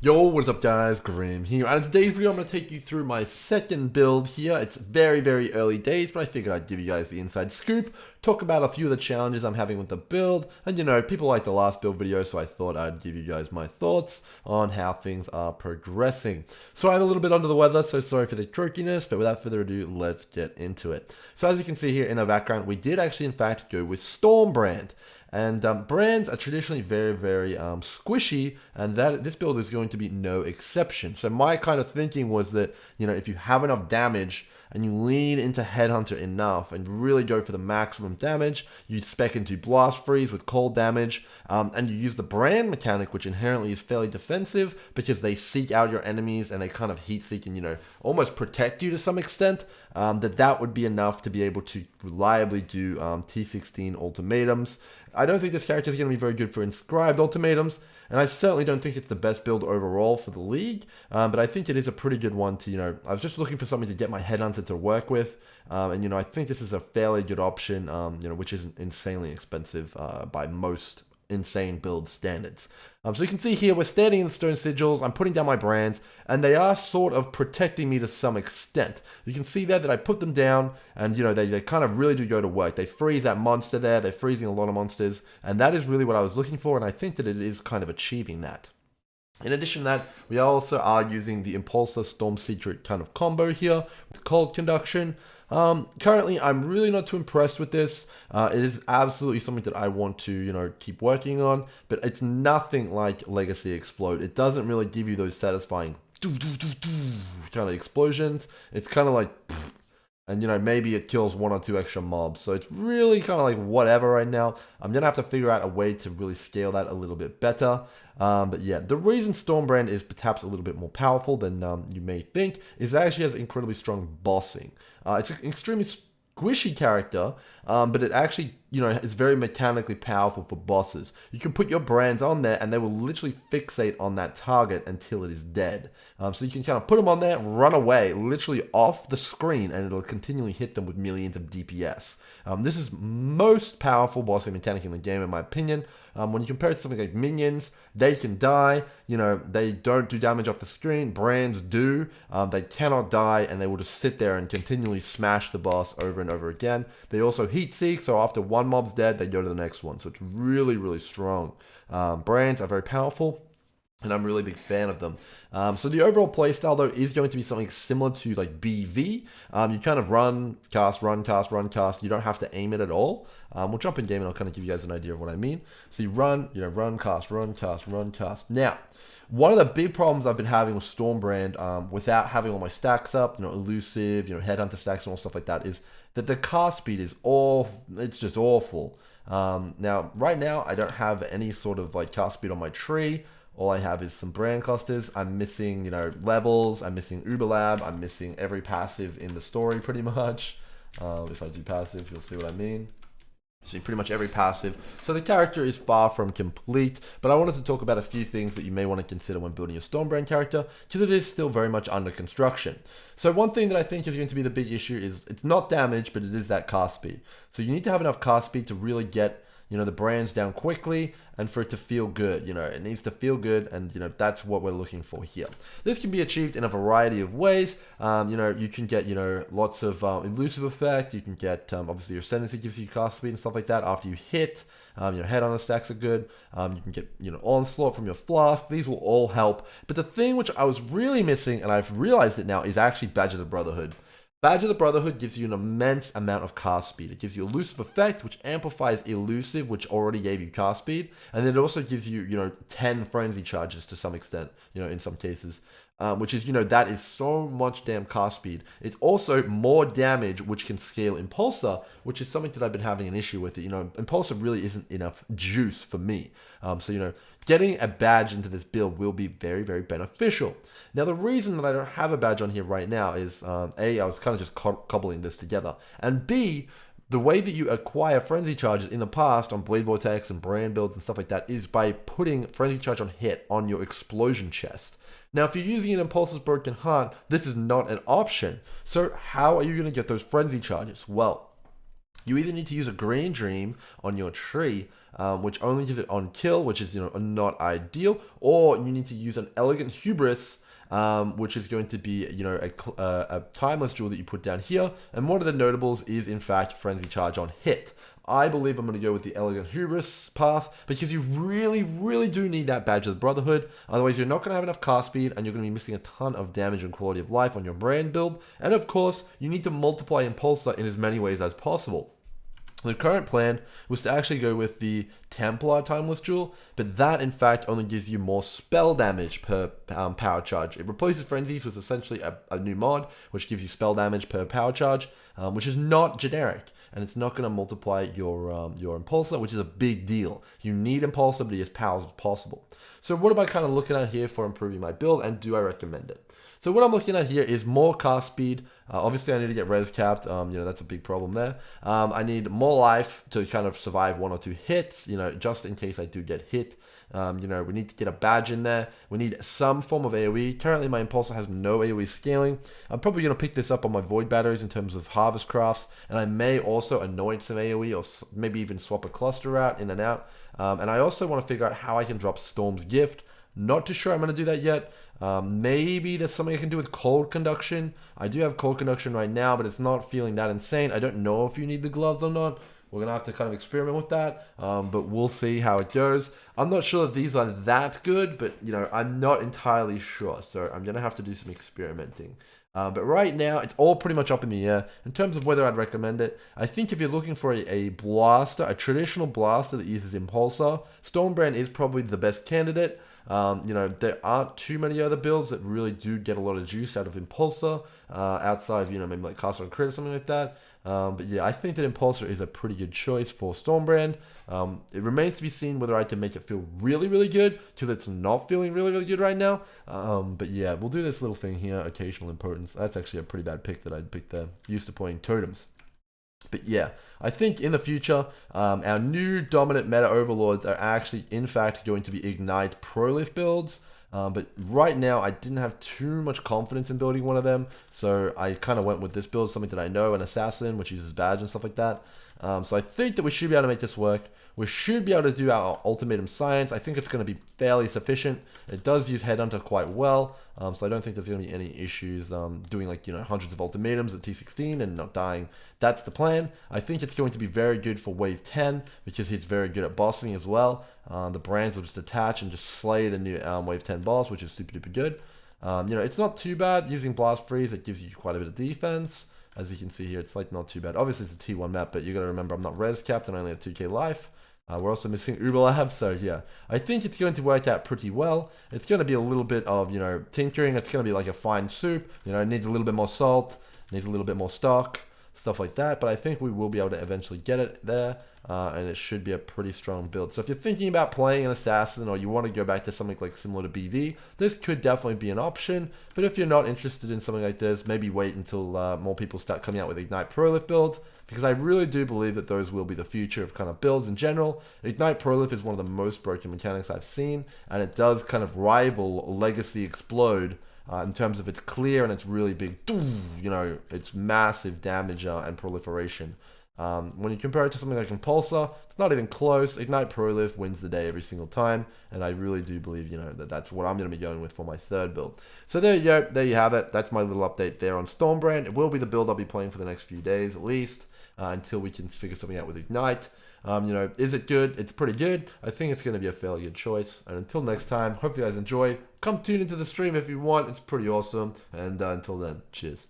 Yo, what's up guys, Grim here, and in today's video I'm going to take you through my second build here. It's very early days, but I figured I'd give you guys the inside scoop, talk about a few of the challenges I'm having with the build, and you know, people like the last build video, so I thought I'd give you guys my thoughts on how things are progressing. So I'm a little bit under the weather, so sorry for the croakiness, but without further ado, let's get into it. So as you can see here in the background, we did actually in fact go with Stormbrand. And brands are traditionally very squishy, and this build is going to be no exception. So my kind of thinking was that, you know, if you have enough damage and you lean into Headhunter enough and really go for the maximum damage, you spec into Blast Freeze with cold damage, and you use the brand mechanic, which inherently is fairly defensive because they seek out your enemies and they kind of heat seek and, you know, almost protect you to some extent, that would be enough to be able to reliably do T16 ultimatums. I don't think this character is going to be very good for inscribed ultimatums, and I certainly don't think it's the best build overall for the league, but I think it is a pretty good one to, you know, I was just looking for something to get my Headhunter to work with, and, you know, I think this is a fairly good option, you know, which isn't insanely expensive by most insane build standards. So you can see here, we're standing in stone sigils, I'm putting down my brands, and they are sort of protecting me to some extent. You can see there that I put them down, and you know, they kind of really do go to work. They freeze that monster there, they're freezing a lot of monsters, and that is really what I was looking for, and I think that it is kind of achieving that. In addition to that, we also are using the Impulsor Storm Secret kind of combo here with cold conduction. Currently, I'm really not too impressed with this. It is absolutely something that I want to, you know, keep working on, but it's nothing like Legacy Explode. It doesn't really give you those satisfying kind of explosions. It's kind of like, and you know, maybe it kills one or two extra mobs. So it's really kind of like whatever right now. I'm going to have to figure out a way to really scale that a little bit better. But yeah, the reason Stormbrand is perhaps a little bit more powerful than you may think is it actually has incredibly strong bossing. It's an extremely squishy character, but it actually, you know, is very mechanically powerful for bosses. You can put your brands on there and they will literally fixate on that target until it is dead. So you can kind of put them on there, run away, literally off the screen, and it'll continually hit them with millions of DPS. This is most powerful bossing mechanic in the game, in my opinion. When you compare it to something like minions, they can die, you know, they don't do damage off the screen, brands do, they cannot die, and they will just sit there and continually smash the boss over and over again. They also heat seek, so after one mob's dead, they go to the next one, so it's really strong. Brands are very powerful, and I'm a really big fan of them. So the overall playstyle, though, is going to be something similar to like BV. You kind of run, cast. You don't have to aim it at all. We'll jump in game and I'll kind of give you guys an idea of what I mean. So you run, you know, run, cast. Now, one of the big problems I've been having with Stormbrand, without having all my stacks up, you know, elusive, you know, Headhunter stacks and all stuff like that, is that the cast speed is it's just awful. Now, right now, I don't have any sort of like cast speed on my tree. All I have is some brand clusters. I'm missing, you know, levels. I'm missing Uberlab. I'm missing every passive in the story pretty much. If I do passive, you'll see what I mean. See pretty much every passive. So the character is far from complete, but I wanted to talk about a few things that you may want to consider when building a Stormbrand character, because it is still very much under construction. So one thing that I think is going to be the big issue is it's not damage, but it is that cast speed. So you need to have enough cast speed to really get, you know, the brands down quickly and for it to feel good. You know, it needs to feel good, and you know, that's what we're looking for here. This can be achieved in a variety of ways. You know, you can get, you know, lots of elusive effect. You can get obviously your ascendancy gives you cast speed and stuff like that after you hit. You know, head on the stacks are good. You can get, you know, onslaught from your flask. These will all help. But the thing which I was really missing, and I've realized it now, is actually Badge of the Brotherhood. Badge of the Brotherhood gives you an immense amount of cast speed. It gives you elusive effect, which amplifies elusive, which already gave you cast speed. And then it also gives you, you know, 10 frenzy charges to some extent, you know, in some cases. Which is, you know, that is so much damn cast speed. It's also more damage, which can scale Impulsor, which is something that I've been having an issue with. You know, Impulsor really isn't enough juice for me. So, you know, getting a badge into this build will be very beneficial. Now, the reason that I don't have a badge on here right now is, A, I was kind of just cobbling this together, and B, the way that you acquire frenzy charges in the past on Blade Vortex and brand builds and stuff like that is by putting frenzy charge on hit on your explosion chest. Now, if you're using an Impulsor's Broken Heart, this is not an option. So how are you going to get those frenzy charges? Well, you either need to use a Green Dream on your tree, which only gives it on kill, which is not ideal, or you need to use an Elegant Hubris, which is going to be a timeless jewel that you put down here. And one of the notables is in fact Frenzy Charge on hit. I believe I'm going to go with the Elegant Hubris path because you really, really do need that badge of the Brotherhood. Otherwise, you're not going to have enough cast speed and you're going to be missing a ton of damage and quality of life on your brand build. And of course, you need to multiply Impulsor in as many ways as possible. The current plan was to actually go with the Templar Timeless Jewel, but that in fact only gives you more spell damage per power charge. It replaces Frenzies with essentially a new mod, which gives you spell damage per power charge, which is not generic, and it's not going to multiply your Impulsor, which is a big deal. You need Impulsor to be as powerful as possible. So what am I kind of looking at here for improving my build, and do I recommend it? So what I'm looking at here is more cast speed. Obviously, I need to get res capped. That's a big problem there. I need more life to kind of survive 1 or 2 hits, just in case I do get hit. We need to get a badge in there. We need some form of AoE. Currently, my Impulsor has no AoE scaling. I'm probably going to pick this up on my Void Batteries in terms of Harvest Crafts, and I may also anoint some AoE or maybe even swap a cluster out in and out. And I also want to figure out how I can drop Storm's Gift. Not too sure I'm going to do that yet. Maybe there's something I can do with Cold Conduction. I do have Cold Conduction right now, but it's not feeling that insane. I don't know if you need the gloves or not. We're going to have to kind of experiment with that, but we'll see how it goes. I'm not sure that these are that good, but, I'm not entirely sure. So I'm going to have to do some experimenting. But right now, it's all pretty much up in the air. In terms of whether I'd recommend it, I think if you're looking for a blaster, a traditional blaster that uses Impulsor, Stormbrand is probably the best candidate. There aren't too many other builds that really do get a lot of juice out of Impulsor, outside of, maybe like Castle and Crit or something like that. But yeah, I think that Impulsor is a pretty good choice for Stormbrand. It remains to be seen whether I can make it feel really, really good, because it's not feeling really, really good right now. But yeah, we'll do this little thing here, Occasional Impotence. That's actually a pretty bad pick that I'd picked there, used to playing Totems. But yeah, I think in the future, our new dominant meta overlords are actually, in fact, going to be Ignite Prolif builds. But right now, I didn't have too much confidence in building one of them, so I kind of went with this build, something that I know, an Assassin, which uses badge and stuff like that. So I think that we should be able to make this work. We should be able to do our Ultimatum Science. I think it's going to be fairly sufficient. It does use Headhunter quite well, so I don't think there's going to be any issues doing hundreds of ultimatums at T16 and not dying. That's the plan. I think it's going to be very good for Wave 10 because it's very good at bossing as well. The brands will just attach and just slay the new Wave 10 boss, which is super duper good. It's not too bad using Blast Freeze. It gives you quite a bit of defense. As you can see here, it's not too bad. Obviously, it's a T1 map, but you got to remember I'm not res capped and I only have 2k life. We're also missing Uber Lab, so yeah. I think it's going to work out pretty well. It's going to be a little bit of, tinkering. It's going to be like a fine soup. It needs a little bit more salt, needs a little bit more stock, stuff like that. But I think we will be able to eventually get it there, and it should be a pretty strong build. So if you're thinking about playing an Assassin or you want to go back to something like similar to BV, this could definitely be an option. But if you're not interested in something like this, maybe wait until more people start coming out with Ignite Prolif builds, because I really do believe that those will be the future of kind of builds in general. Ignite Prolif is one of the most broken mechanics I've seen, and it does kind of rival Legacy Explode in terms of its clear and its really big, its massive damage and proliferation. When you compare it to something like Impulsor, it's not even close. Ignite Prolif wins the day every single time, and I really do believe, that that's what I'm going to be going with for my third build. So there you go. There you have it. That's my little update there on Stormbrand. It will be the build I'll be playing for the next few days at least, until we can figure something out with Ignite. Is it good? It's pretty good. I think it's going to be a fairly good choice. And until next time, hope you guys enjoy. Come tune into the stream if you want. It's pretty awesome. And until then, cheers.